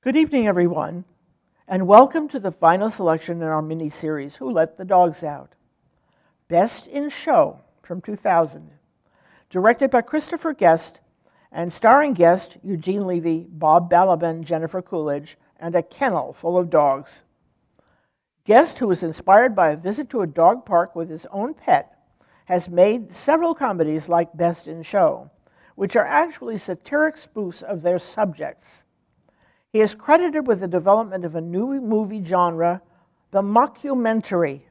Good evening, everyone, and welcome to the final selection in our mini-series, Who Let the Dogs Out? Best in Show from 2000, directed by Christopher Guest and starring Guest, Eugene Levy, Bob Balaban, Jennifer Coolidge, and a kennel full of dogs. Guest, who was inspired by a visit to a dog park with his own pet, has made several comedies like Best in Show, which are actually satiric spoofs of their subjects. He is credited with the development of a new movie genre, the mockumentary,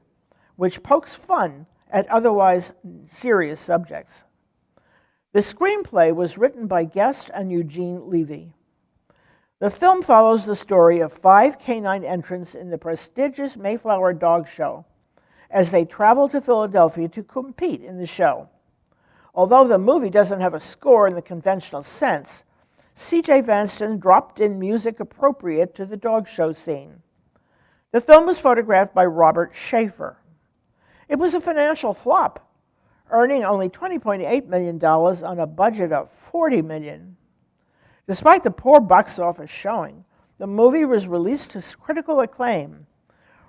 which pokes fun at otherwise serious subjects. The screenplay was written by Guest and Eugene Levy. The film follows the story of 5 canine entrants in the prestigious Mayfair Dog Show as they travel to Philadelphia to compete in the show. Although the movie doesn't have a score in the conventional sense, C.J. Vanston dropped in music appropriate to the dog show scene. The film was photographed by Robert Schaefer. It was a financial flop, earning only $20.8 million on a budget of $40 million. Despite the poor box office showing, the movie was released to critical acclaim.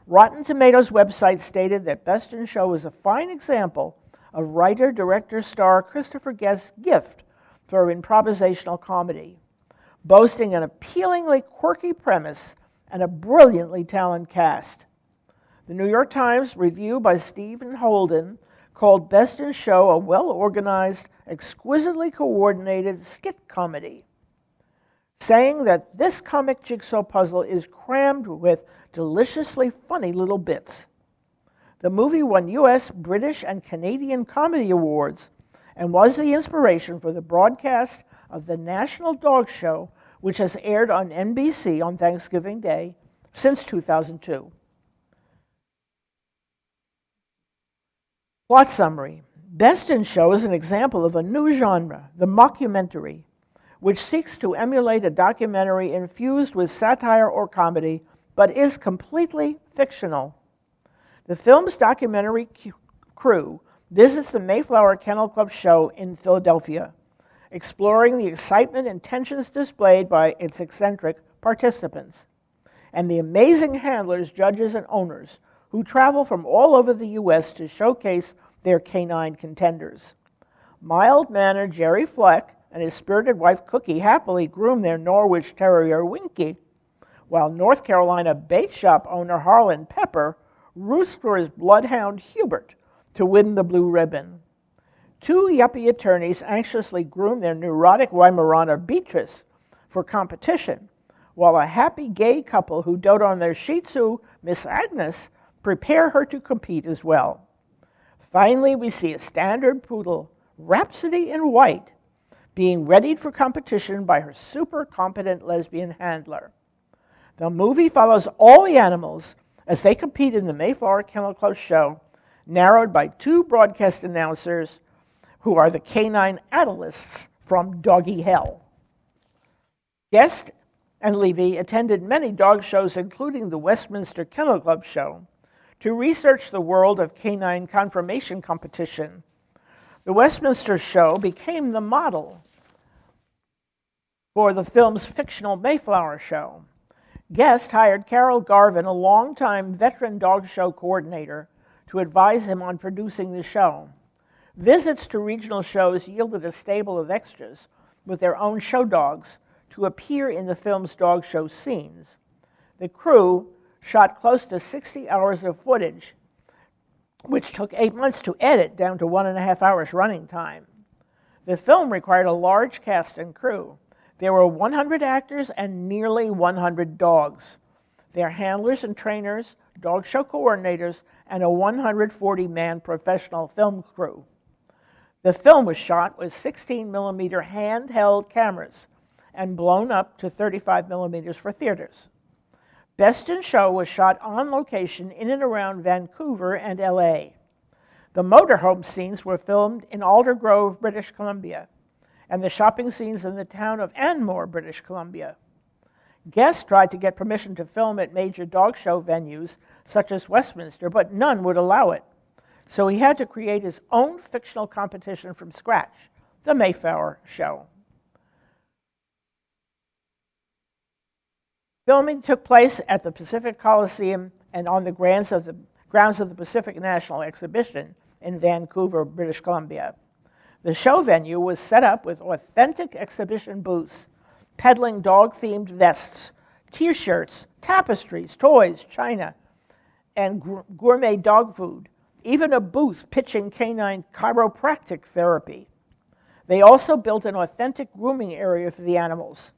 Rotten Tomatoes website stated that Best in Show was a fine example of writer-director-star Christopher Guest's gift for improvisational comedy, boasting an appealingly quirky premise and a brilliantly talented cast. The New York Times review by Stephen Holden called Best in Show a well-organized, exquisitely coordinated skit comedy, saying that this comic jigsaw puzzle is crammed with deliciously funny little bits. The movie won U.S., British, and Canadian Comedy Awards and was the inspiration for the broadcast of the National Dog Show, which has aired on NBC on Thanksgiving Day since 2002. Plot summary. Best in Show is an example of a new genre, the mockumentary, which seeks to emulate a documentary infused with satire or comedy, but is completely fictional. The film's documentary crew visits the Mayflower Kennel Club show in Philadelphia, exploring the excitement and tensions displayed by its eccentric participants, and the amazing handlers, judges, and owners who travel from all over the U.S. to showcase their canine contenders. Mild-mannered Jerry Fleck and his spirited wife Cookie happily groom their Norwich Terrier Winky, while North Carolina bait shop owner Harlan Pepper roots for his bloodhound Hubert to win the blue ribbon. 2 yuppie attorneys anxiously groom their neurotic Weimaraner Beatrice for competition, while a happy gay couple who dote on their Shih Tzu, Miss Agnes, prepare her to compete as well. Finally, we see a standard poodle, Rhapsody in White, being readied for competition by her super competent lesbian handler. The movie follows all the animals as they compete in the Mayflower Kennel Club show, narrowed by 2 broadcast announcers who are the canine analysts from Doggy Hell. Guest and Levy attended many dog shows, including the Westminster Kennel Club show, to research the world of canine conformation competition. The Westminster show became the model for the film's fictional Mayflower show. Guest hired Carol Garvin, a longtime veteran dog show coordinator, to advise him on producing the show. Visits to regional shows yielded a stable of extras with their own show dogs to appear in the film's dog show scenes. The crew shot close to 60 hours of footage, which took 8 months to edit down to 1.5 hours running time. The film required a large cast and crew. There were 100 actors and nearly 100 dogs, their handlers and trainers, dog show coordinators, and a 140-man professional film crew. The film was shot with 16-millimeter handheld cameras and blown up to 35 millimeters for theaters. Best in Show was shot on location in and around Vancouver and LA. The motorhome scenes were filmed in Alder Grove, British Columbia, and the shopping scenes in the town of Anmore, British Columbia. Guest tried to get permission to film at major dog show venues such as Westminster, but none would allow it. So he had to create his own fictional competition from scratch, the Mayfair Show. Filming took place at the Pacific Coliseum and on the grounds of the Pacific National Exhibition in Vancouver, British Columbia. The show venue was set up with authentic exhibition booths, peddling dog-themed vests, T-shirts, tapestries, toys, china, and gourmet dog food, even a booth pitching canine chiropractic therapy. They also built an authentic grooming area for the animals.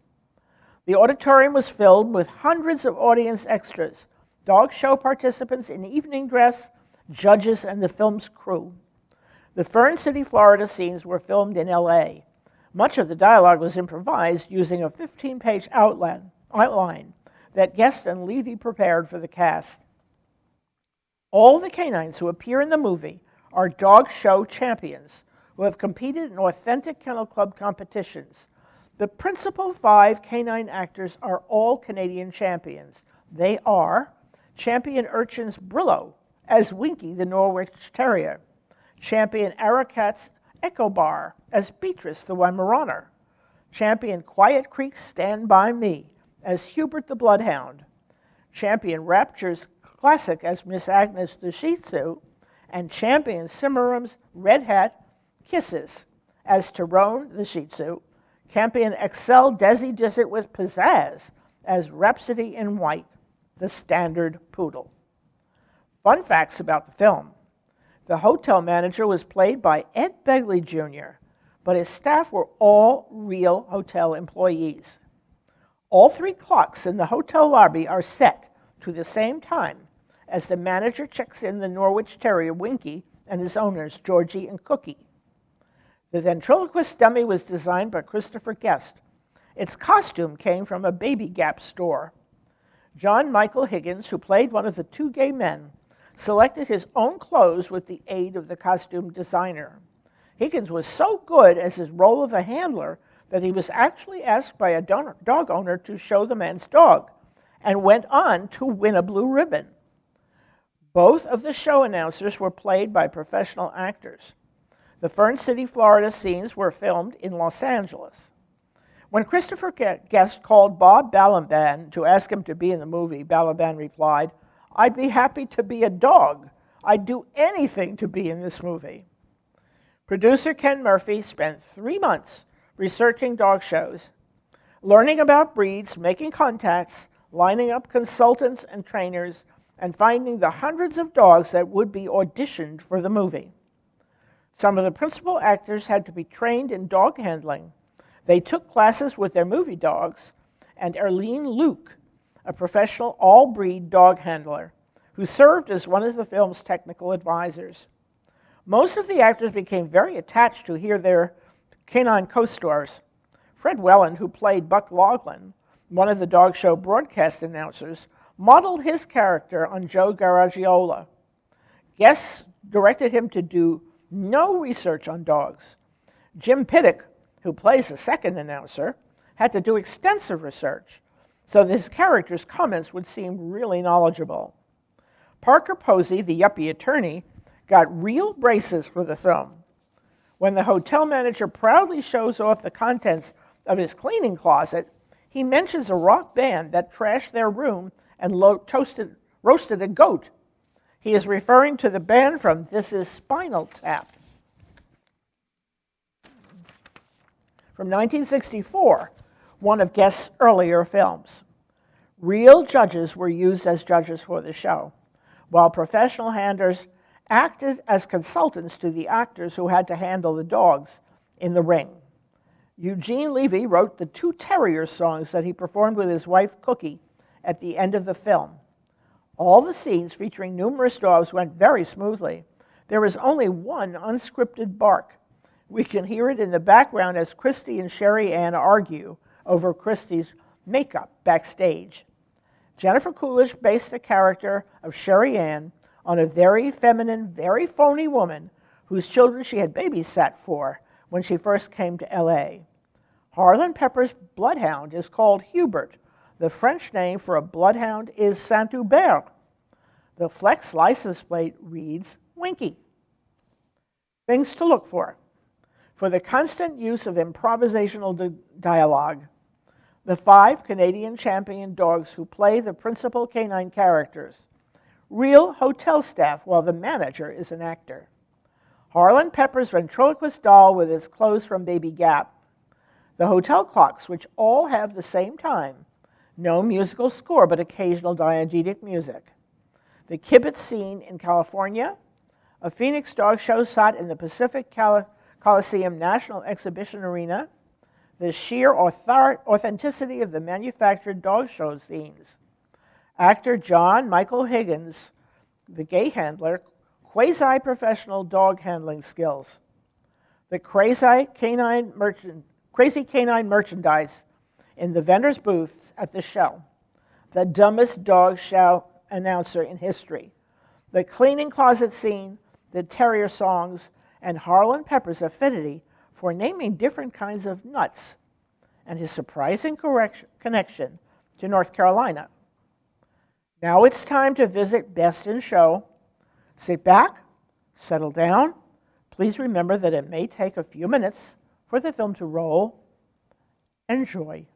The auditorium was filled with hundreds of audience extras, dog show participants in evening dress, judges, and the film's crew. The Fern City, Florida scenes were filmed in LA. Much of the dialogue was improvised using a 15-page outline that Guest and Levy prepared for the cast. All the canines who appear in the movie are dog show champions who have competed in authentic kennel club competitions. The principal 5 canine actors are all Canadian champions. They are champion Urchin's Brillo as Winky the Norwich Terrier, champion Arakat's Echo Bar as Beatrice the Weimaraner, champion Quiet Creek's Stand By Me as Hubert the Bloodhound, champion Rapture's Classic as Miss Agnes the Shih Tzu, and champion Cimarron's Red Hat Kisses as Tyrone the Shih Tzu, champion Excel Desi Does It with Pizzazz as Rhapsody in White, the standard poodle. Fun facts about the film. The hotel manager was played by Ed Begley Jr., but his staff were all real hotel employees. All 3 clocks in the hotel lobby are set to the same time as the manager checks in the Norwich Terrier Winky and his owners, Georgie and Cookie. The ventriloquist dummy was designed by Christopher Guest. Its costume came from a Baby Gap store. John Michael Higgins, who played one of the 2 gay men, selected his own clothes with the aid of the costume designer. Higgins was so good as his role of a handler that he was actually asked by a dog owner to show the man's dog, and went on to win a blue ribbon. Both of the show announcers were played by professional actors. The Fern City, Florida scenes were filmed in Los Angeles. When Christopher Guest called Bob Balaban to ask him to be in the movie, Balaban replied, "I'd be happy to be a dog. I'd do anything to be in this movie." Producer Ken Murphy spent 3 months researching dog shows, learning about breeds, making contacts, lining up consultants and trainers, and finding the hundreds of dogs that would be auditioned for the movie. Some of the principal actors had to be trained in dog handling. They took classes with their movie dogs, and Arlene Luke, a professional all-breed dog handler, who served as one of the film's technical advisors. Most of the actors became very attached to their canine co-stars. Fred Welland, who played Buck Laughlin, one of the dog show broadcast announcers, modeled his character on Joe Garagiola. Guest directed him to do no research on dogs. Jim Piddock, who plays the second announcer, had to do extensive research, so his character's comments would seem really knowledgeable. Parker Posey, the yuppie attorney, got real braces for the film. When the hotel manager proudly shows off the contents of his cleaning closet, he mentions a rock band that trashed their room and roasted a goat. He is referring to the band from This Is Spinal Tap. From 1964, one of Guest's earlier films. Real judges were used as judges for the show, while professional handlers acted as consultants to the actors who had to handle the dogs in the ring. Eugene Levy wrote the 2 Terrier songs that he performed with his wife Cookie at the end of the film. All the scenes featuring numerous dogs went very smoothly. There was only one unscripted bark. We can hear it in the background as Christy and Sherry Ann argue over Christy's makeup backstage. Jennifer Coolidge based the character of Sherry Ann on a very feminine, very phony woman whose children she had babysat for when she first came to LA. Harlan Pepper's bloodhound is called Hubert. The French name for a bloodhound is Saint-Hubert. The Flex license plate reads Winky. Things to look for. For the constant use of improvisational dialogue, the 5 Canadian champion dogs who play the principal canine characters, real hotel staff while the manager is an actor. Harlan Pepper's ventriloquist doll with its clothes from Baby Gap. The hotel clocks, which all have the same time. No musical score, but occasional diegetic music. The Kibitz scene in California. A Phoenix dog show shot in the Pacific Coliseum National Exhibition Arena. The sheer authenticity of the manufactured dog show scenes. Actor John Michael Higgins, the gay handler, quasi-professional dog handling skills. The crazy canine merchandise in the vendor's booth at the show. The dumbest dog show announcer in history. The cleaning closet scene, the terrier songs, and Harlan Pepper's affinity for naming different kinds of nuts, and his surprising connection to North Carolina. Now it's time to visit Best in Show. Sit back, settle down. Please remember that it may take a few minutes for the film to roll. Enjoy.